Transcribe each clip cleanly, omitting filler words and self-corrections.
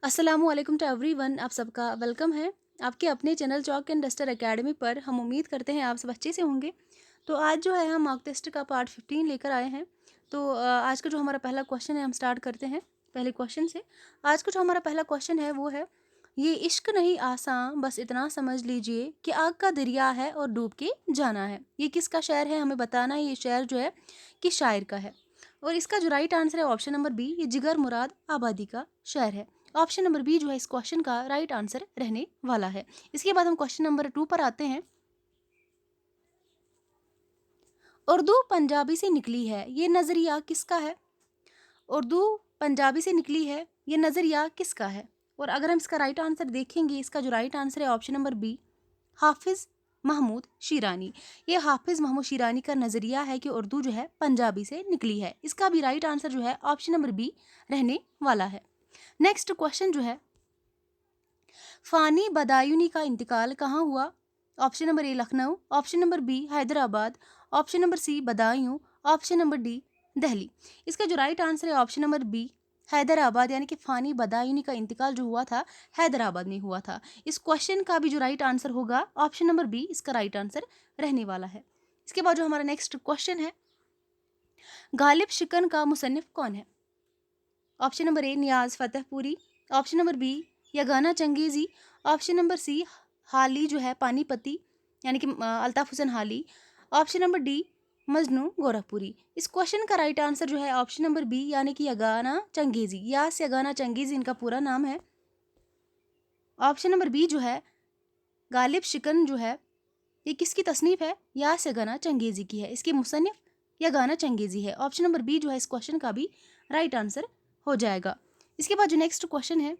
अस्सलामुअलैकुम to everyone. आप सबका वेलकम है आपके अपने channel chalk and duster academy पर। हम उम्मीद करते हैं आप सब अच्छे से होंगे। तो आज जो है हम मॉक टेस्ट का पार्ट 15 लेकर आए हैं। तो आज का जो हमारा पहला क्वेश्चन है हम स्टार्ट करते हैं पहले क्वेश्चन से। आज का जो हमारा पहला क्वेश्चन है वो है, ये इश्क नहीं आसान बस इतना समझ लीजिए कि आग का दरिया है और डूब के जाना है। ये किसका शेर है हमें बताना है। ये शेर जो है किस शायर का है। और इसका जो राइट आंसर है ऑप्शन नंबर बी, ये जिगर मुराद आबादी का शेर है। ऑप्शन नंबर बी जो है इस क्वेश्चन का राइट आंसर रहने वाला है। इसके बाद हम क्वेश्चन नंबर 2 पर आते हैं। उर्दू पंजाबी से निकली है, ये नजरिया किसका है। उर्दू पंजाबी से निकली है, ये नजरिया किसका है। और अगर हम इसका राइट आंसर देखेंगे, इसका जो राइट आंसर है ऑप्शन नंबर बी, हाफिज महमूद शिरानी। ये हाफिज महमूद शिरानी का नजरिया है कि उर्दू जो है पंजाबी से निकली है। इसका भी राइट आंसर जो है ऑप्शन नंबर बी रहने वाला है। नेक्स्ट क्वेश्चन जो है, फानी बदायूनी का इंतकाल कहाँ हुआ। Option number A Lucknow, option number B Hyderabad, option number C Badaun, option number D Delhi. इसका जो राइट आंसर है ऑप्शन नंबर बी हैदराबाद, यानी कि फानी बदायूनी का इंतकाल जो हुआ था हैदराबाद में हुआ था। इस क्वेश्चन का भी जो राइट आंसर होगा ऑप्शन नंबर बी इसका राइट आंसर रहने वाला है। इसके बाद जो हमारा नेक्स्ट क्वेश्चन है, गालिब शिकन का मुसन्निफ कौन है। Option number A Niyaz Fatehpuri, option number B Yagana Changezi, option number C Hali जो है पानीपति यानी कि Altaf Hussain Hali, option number D Majnu Gorakhpuri. इस क्वेश्चन का राइट आंसर जो है ऑप्शन नंबर बी यानी कि यगाना चंगेजी, यास यगाना चंगेजी इनका पूरा नाम है। ऑप्शन नंबर बी जो है गालिब शिकन जो है ये किसकी तसनीफ है, यास यगाना चंगेजी की है। इसके मुसन्निफ यगाना चंगेजी है। ऑप्शन नंबर बी जो है इस क्वेश्चन का भी राइट आंसर हो जाएगा। इसके बाद जो नेक्स्ट क्वेश्चन है,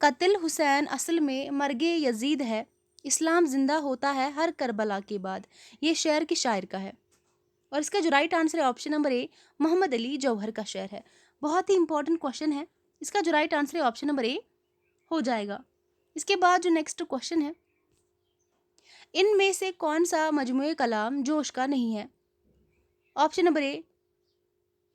कत्ल हुसैन असल में मर्गे यजीद है, इस्लाम जिंदा होता है हर करबला के बाद। ये शेर किस शायर का है। और इसका जो राइट आंसर है option number A Mohammad Ali Jauhar का शेर है। बहुत ही इंपॉर्टेंट क्वेश्चन है। इसका जो राइट आंसर है ऑप्शन नंबर ए हो जाएगा। इसके बाद जो नेक्स्ट क्वेश्चन है, इनमें से कौन सा मजमूए कलाम जोश का नहीं है। ऑप्शन नंबर ए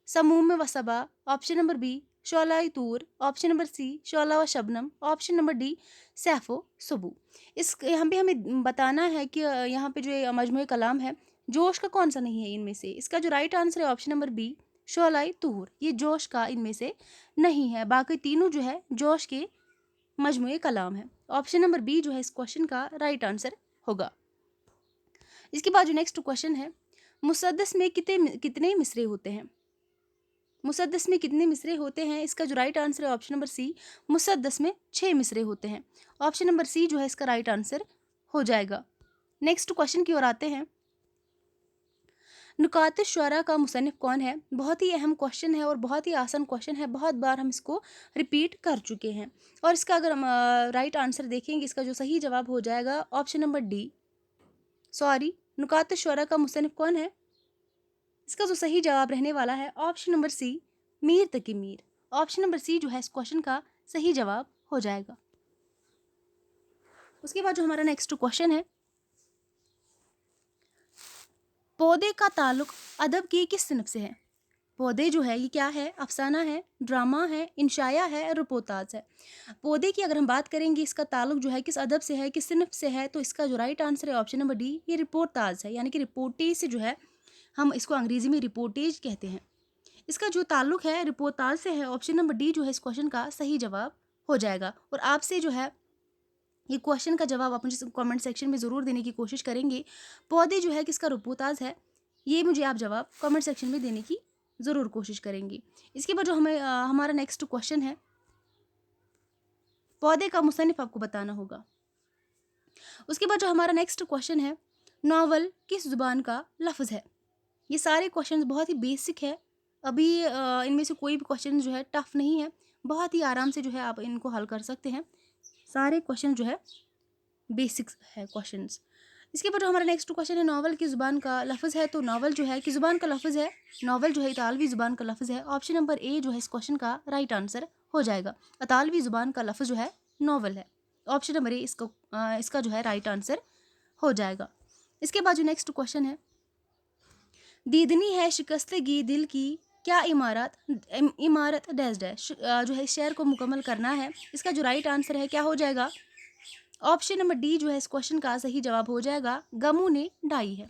समूम व सबा, ऑप्शन नंबर बी शोला तूर, ऑप्शन नंबर सी शोला व शबनम, ऑप्शन नंबर डी सैफो सुबू। इस यहाँ पे हमें बताना है कि यहाँ पे जो ये मजमूए कलाम है जोश का कौन सा नहीं है इनमें से। इसका जो राइट आंसर है ऑप्शन नंबर बी शोला तूर, ये जोश का इनमें से नहीं है। बाकी तीनों जो है जोश के मजमूए कलाम है। ऑप्शन नंबर बी जो है इस क्वेश्चन का राइट आंसर होगा। इसके बाद जो नेक्स्ट क्वेश्चन है, मुसद्दस में कितने कितने मिसरे होते हैं। मुसद्दस में कितने मिसरे होते हैं। इसका जो राइट आंसर है ऑप्शन नंबर सी मुसद्दस में 6 मिसरे होते हैं। ऑप्शन नंबर सी जो है इसका राइट आंसर हो जाएगा। नेक्स्ट क्वेश्चन की ओर आते हैं, नुकात शुअरा का मुसन्निफ कौन है। बहुत ही अहम क्वेश्चन है और बहुत ही आसान क्वेश्चन है, बहुत बार हम इसको रिपीट कर चुके हैं। और इसका अगर हम राइट आंसर देखेंगे, इसका जो सही जवाब हो जाएगा option number D, sorry नुकात Shuara का मुसन्निफ कौन है। इसका जो सही जवाब रहने वाला है ऑप्शन नंबर सी मीर तकी मीर। ऑप्शन नंबर सी जो है इस क्वेश्चन का सही जवाब हो जाएगा। उसके बाद जो हमारा नेक्स्ट क्वेश्चन है, पौधे का ताल्लुक अदब की किस सिनफ से है। पौधे जो है ये क्या है, अफसाना है, ड्रामा है, इंशाया है, रिपोर्टाज है। पौधे की अगर हम बात करेंगे इसका ताल्लुक जो है किस अदब से है, किस सिनफ से है, तो इसका जो राइट आंसर है ऑप्शन नंबर डी, ये रिपोर्टाज है, यानी कि रिपोर्टेज से जो है हम इसको अंग्रेजी में रिपोर्टेज कहते हैं। इसका जो ताल्लुक है रिपोर्टाज से है। ऑप्शन नंबर डी जो है इस क्वेश्चन का सही जवाब हो जाएगा। और आपसे जो है ये क्वेश्चन का जवाब आप मुझे कमेंट सेक्शन में ज़रूर देने की कोशिश करेंगे। पौधे जो है किसका रिपोर्टाज है, ये मुझे आप जवाब कमेंट सेक्शन में देने की ज़रूर कोशिश करेंगे। इसके बाद जो हमें हमारा नेक्स्ट क्वेश्चन है, पौधे का मुसन्निफ आपको बताना होगा। उसके बाद जो हमारा नेक्स्ट क्वेश्चन है, नावल किस ज़ुबान का लफ्ज़ है। ये सारे क्वेश्चंस बहुत ही बेसिक है। अभी इनमें से कोई भी क्वेश्चन जो है टफ नहीं है, बहुत ही आराम से जो है आप इनको हल कर सकते हैं। सारे क्वेश्चन जो है बेसिक्स है क्वेश्चंस। इसके बाद जो हमारा नेक्स्ट क्वेश्चन है, नावल की ज़ुबान का लफ्ज़ है, तो नावल जो है किस ज़ुबान का लफ्ज़ है। नावल जो है इतालवी ज़ुबान का लफ्ज़ है। ऑप्शन नंबर ए जो है इस क्वेश्चन का राइट आंसर हो जाएगा। इतालवी ज़ुबान का लफ्ज़ जो है नावल है। ऑप्शन नंबर ए इसका जो है राइट आंसर हो जाएगा। इसके बाद जो नेक्स्ट क्वेश्चन है, दीदनी है शिकस्तगी दिल की क्या इमारत डैश डैश जो है इस शहर को मुकम्मल करना है। इसका जो राइट आंसर है क्या हो जाएगा, ऑप्शन नंबर डी जो है इस क्वेश्चन का सही जवाब हो जाएगा, गमू ने ढाई है।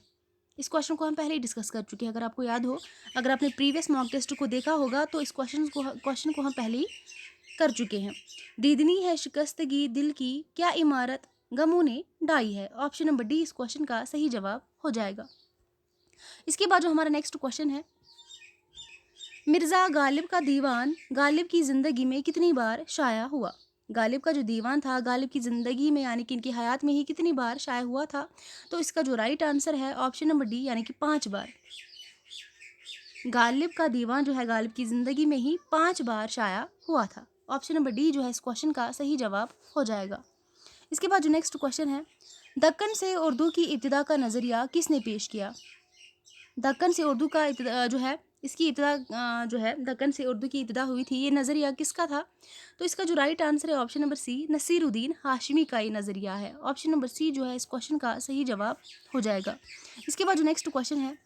इस क्वेश्चन को हम पहले ही डिस्कस कर चुके हैं, अगर आपको याद हो, अगर आपने प्रीवियस मॉक टेस्ट को देखा होगा तो इस क्वेश्चन को हम पहले ही कर चुके हैं। दीदनी है शिकस्तगी दिल की, क्या इमारत गमू ने ढाई है। ऑप्शन नंबर डी इस क्वेश्चन का सही जवाब हो जाएगा। इसके बाद जो हमारा नेक्स्ट क्वेश्चन है, मिर्ज़ा गालिब का दीवान गालिब की ज़िंदगी में कितनी बार शाया हुआ। गालिब का जो दीवान था गालिब की ज़िंदगी में यानी कि इनकी हयात में ही कितनी बार शाया हुआ था। तो इसका जो राइट आंसर है ऑप्शन नंबर डी यानी कि 5 बार। गालिब का दीवान जो है गालिब की ज़िंदगी में ही 5 बार शाया हुआ था। ऑप्शन नंबर डी जो है इस क्वेश्चन का सही जवाब हो जाएगा। इसके बाद जो नेक्स्ट क्वेश्चन है, दक्कन से उर्दू की इब्तिदा का नज़रिया किसने पेश किया। दक्कन से उर्दू का जो है इसकी इब्तिदा जो है दक्कन से उर्दू की इब्तिदा हुई थी, ये नज़रिया किसका था। तो इसका जो राइट आंसर है option number C, Nasiruddin Hashmi का ये नज़रिया है। ऑप्शन नंबर सी जो है इस क्वेश्चन का सही जवाब हो जाएगा। इसके बाद जो नेक्स्ट क्वेश्चन है,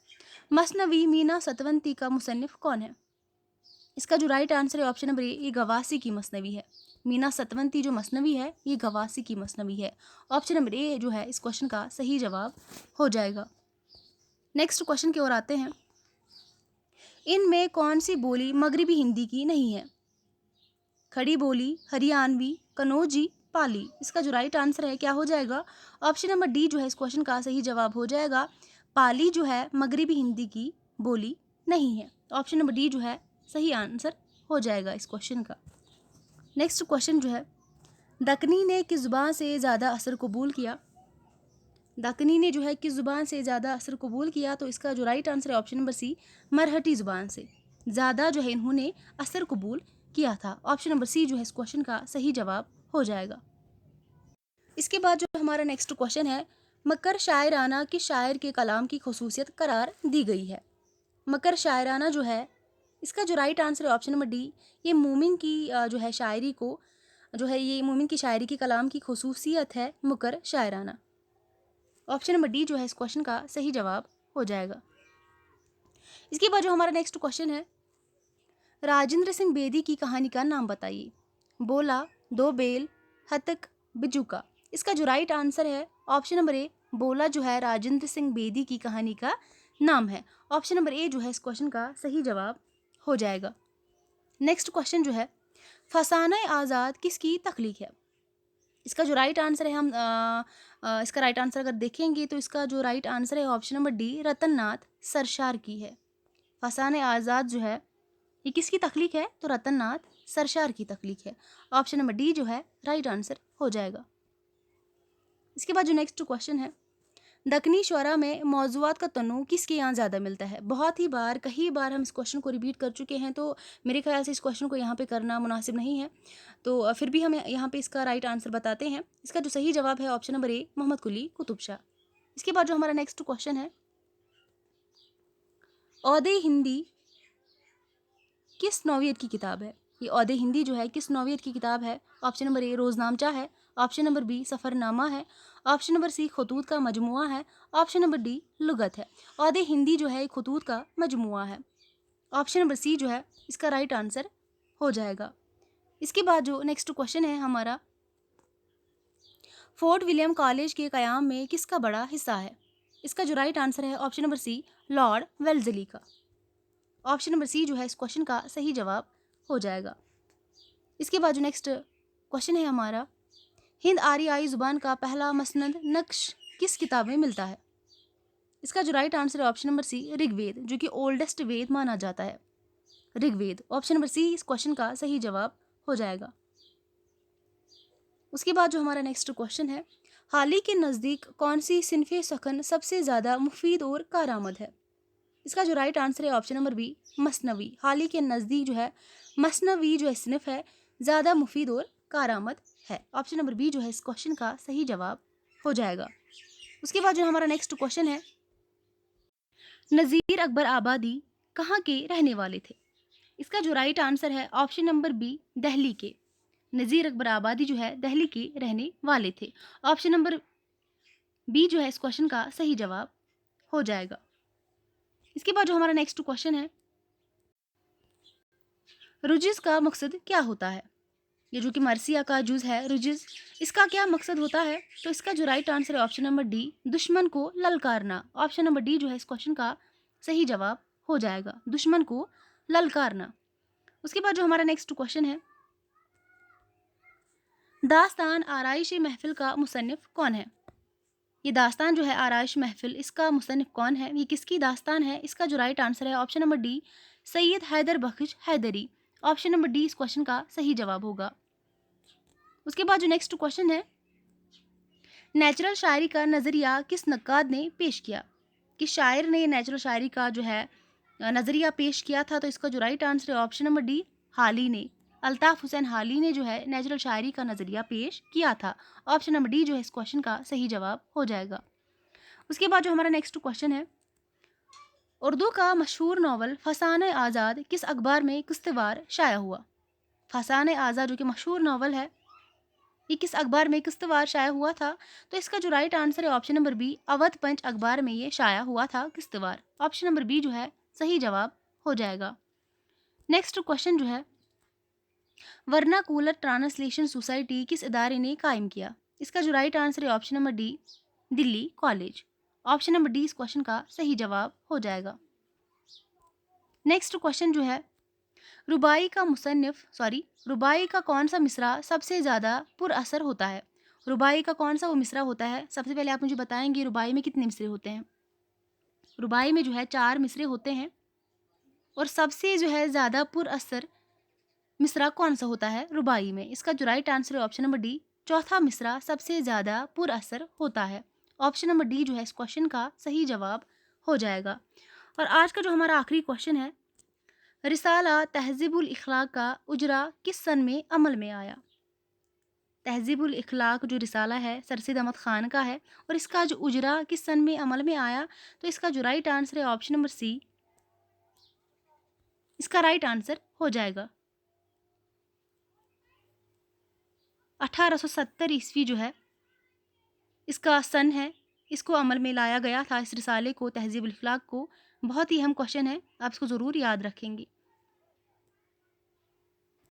मसनवी मीना सतवंती का मुसन्निफ कौन है। इसका जो राइट आंसर है ऑप्शन नंबर ए, ये गवासी की मसनवी है। मीना सतवंती जो मसनवी है ये गवासी की मसनवी है। ऑप्शन नंबर ए जो है इस क्वेश्चन का सही जवाब हो जाएगा। नेक्स्ट क्वेश्चन की ओर आते हैं, इनमें कौन सी बोली मगरिबी हिंदी की नहीं है। खड़ी बोली, हरियाणवी, कनौजी, पाली। इसका जो राइट आंसर है क्या हो जाएगा, ऑप्शन नंबर डी जो है इस क्वेश्चन का सही जवाब हो जाएगा। पाली जो है मगरिबी हिंदी की बोली नहीं है। ऑप्शन नंबर डी जो है सही आंसर हो जाएगा इस क्वेश्चन का। नेक्स्ट क्वेश्चन जो है, दक्कनी ने किस ज़ुबान से ज़्यादा असर कबूल किया। दक्कनी ने जो है किस ज़ुबान से ज़्यादा असर कबूल किया। तो इसका जो राइट आंसर है ऑप्शन नंबर सी, मरहठी ज़ुबान से ज़्यादा जो है इन्होंने असर कबूल किया था। ऑप्शन नंबर सी जो है इस क्वेश्चन का सही जवाब हो जाएगा। इसके बाद जो हमारा नेक्स्ट क्वेश्चन है, मकर शायराना किस शायर के कलाम की खसूसियत करार दी गई है। मकर शायराना जो है इसका जो राइट आंसर है ऑप्शन नंबर डी, ये मोमिन की जो है शायरी को जो है ये मोमिन की शायरी की कलाम की खसूसियत है मकर शायराना। ऑप्शन नंबर डी जो है इस क्वेश्चन का सही जवाब हो जाएगा। इसके बाद जो हमारा नेक्स्ट क्वेश्चन है, राजेंद्र सिंह बेदी की कहानी का नाम बताइए। बोला, दो बेल, हतक, बिजुका। इसका जो राइट आंसर है ऑप्शन नंबर ए, बोला जो है राजेंद्र सिंह बेदी की कहानी का नाम है। ऑप्शन नंबर ए जो है इस क्वेश्चन का सही जवाब हो जाएगा। नेक्स्ट क्वेश्चन जो है, फसाना आज़ाद किसकी तख्लीक है। इसका जो राइट आंसर है इसका राइट आंसर अगर देखेंगे तो इसका जो राइट आंसर है ऑप्शन नंबर डी, रतननाथ सरशार की है। फसाने आज़ाद जो है ये किसकी तख्लीक है, तो रतननाथ सरशार की तख्लीक है। ऑप्शन नंबर डी जो है राइट आंसर हो जाएगा। इसके बाद जो नेक्स्ट क्वेश्चन है, दक्कनी शुअरा में मौज़ूआत का तनु किसके यहाँ ज़्यादा मिलता है। बहुत ही बार कई बार हम इस क्वेश्चन को रिपीट कर चुके हैं, तो मेरे ख्याल से इस क्वेश्चन को यहाँ पे करना मुनासिब नहीं है, तो फिर भी हम यहाँ पे इसका राइट आंसर बताते हैं। इसका जो सही जवाब है ऑप्शन नंबर ए, मोहम्मद कुली कुतुब शाह। इसके बाद जो हमारा नेक्स्ट क्वेश्चन है, औदे हिंदी किस नौवियत की किताब है। ये औदे हिंदी जो है किस नौवियत की किताब है। ऑप्शन नंबर ए, रोज़नामचा है। ऑप्शन नंबर बी, सफ़रनामा है। ऑप्शन नंबर सी, खतूत का मजमुआ है। ऑप्शन नंबर डी, लुगत है। औदे हिंदी जो है खतूत का मजमुआ है। ऑप्शन नंबर सी जो है इसका राइट आंसर हो जाएगा। इसके बाद जो नेक्स्ट क्वेश्चन है हमारा, फोर्ट विलियम कॉलेज के क़याम में किसका बड़ा हिस्सा है। इसका जो राइट आंसर है ऑप्शन नंबर सी, लॉर्ड वेल्जली का। ऑप्शन नंबर सी जो है इस क्वेश्चन का सही जवाब हो जाएगा। इसके बाद जो नेक्स्ट क्वेश्चन है हमारा, हिंद आरियाई ज़ुबान का पहला मसनद नक्श किस किताब में मिलता है। इसका जो राइट आंसर है ऑप्शन नंबर सी, ऋग्वेद, जो कि ओल्डेस्ट वेद माना जाता है, ऋग्वेद। ऑप्शन नंबर सी इस क्वेश्चन का सही जवाब हो जाएगा। उसके बाद जो हमारा नेक्स्ट क्वेश्चन है, हाली के नज़दीक कौन सी सिनफ़े सखन सबसे ज़्यादा मुफीद और कारआमद है। इसका जो राइट आंसर है ऑप्शन नंबर बी, मसनवी। हाली के नज़दीक जो है मसनवी जो है सिनफ है ज़्यादा मुफीद और कारआमद है। ऑप्शन नंबर बी जो है इस क्वेश्चन का सही जवाब हो जाएगा। उसके बाद जो हमारा नेक्स्ट क्वेश्चन है, नज़ीर अकबर आबादी कहाँ के रहने वाले थे। इसका जो राइट आंसर है ऑप्शन नंबर बी, दिल्ली के। नज़ीर अकबर आबादी जो है दिल्ली के रहने वाले थे। ऑप्शन नंबर बी जो है इस क्वेश्चन का सही जवाब हो जाएगा। इसके बाद जो हमारा नेक्स्ट क्वेश्चन है, रुजिज़ का मकसद क्या होता है? ये जो कि मरसिया का जुज़ है रुजिज़, इसका क्या मकसद होता है? तो इसका जो राइट आंसर है ऑप्शन नंबर डी, दुश्मन को ललकारना। ऑप्शन नंबर डी जो है इस क्वेश्चन का सही जवाब हो जाएगा, दुश्मन को ललकारना। उसके बाद जो हमारा नेक्स्ट क्वेश्चन है, दास्तान आराइश महफिल का मुसन्निफ कौन है? ये दास्तान जो है आराइश महफिल, इसका मुसन्निफ कौन है? ये किसकी दास्तान है? इसका जो राइट आंसर है option number D, Syed Haider Bakhsh Haidari. Option number D इस क्वेश्चन का सही जवाब होगा। उसके बाद जो नेक्स्ट क्वेश्चन है, नेचुरल शायरी का नज़रिया किस नक्काद ने पेश किया? किस शायर ने नेचुरल शायरी का जो है नज़रिया पेश किया था? तो इसका जो राइट आंसर है ऑप्शन नंबर डी, हाली ने। अल्ताफ़ हुसैन हाली ने जो है नेचुरल शायरी का नज़रिया पेश किया था। ऑप्शन नंबर डी जो है इस क्वेश्चन का सही जवाब हो जाएगा। उसके बाद जो हमारा नेक्स्ट क्वेश्चन है, उर्दू का मशहूर नावल फसान आज़ाद किस अखबार में किस्तवार शाया हुआ? फसान आज़ाद जो कि मशहूर नावल है, ये किस अखबार में किस्तवार शाया हुआ था? तो इसका जो राइट आंसर है ऑप्शन नंबर बी, अवध पंच अखबार में ये शाया हुआ था किस्तवार। ऑप्शन नंबर बी जो है सही जवाब हो जाएगा। नेक्स्ट क्वेश्चन जो है, वर्नाकुलर ट्रांसलेशन सोसाइटी किस इदारे ने कायम किया? इसका जो राइट आंसर है option number D, Delhi college. Option number D इस क्वेश्चन का सही जवाब हो जाएगा। नेक्स्ट क्वेश्चन जो है, रुबाई का कौन सा मिसरा सबसे ज़्यादा पुरअसर होता है? रुबाई का कौन सा वो मिसरा होता है? सबसे पहले आप मुझे बताएंगे रुबाई में कितने मिसरे होते हैं? रुबाई में जो है 4 मिसरे होते हैं, और सबसे जो है ज़्यादा पुरअसर मिसरा कौन सा होता है रुबाई में? इसका जो राइट आंसर है ऑप्शन नंबर डी, चौथा मिसरा सबसे ज़्यादा पुरअसर होता है। ऑप्शन नंबर डी जो है इस क्वेश्चन का सही जवाब हो जाएगा। और आज का जो हमारा आखिरी क्वेश्चन है, रिसाला तहज़ीबुल इखलाक का उजरा किस सन में अमल में आया? तहज़ीबुल इखलाक जो रिसाला है सरसिद अहमद ख़ान का है, और इसका जो उजरा किस सन में अमल में आया? तो इसका जो राइट आंसर है ऑप्शन नंबर सी, इसका राइट आंसर हो जाएगा 1870 ईस्वी जो है इसका सन है, इसको अमल में लाया गया था, इस रिसाले को, तहज़ीबुल इखलाक को। बहुत ही अहम क्वेश्चन है, आप इसको ज़रूर याद रखेंगे।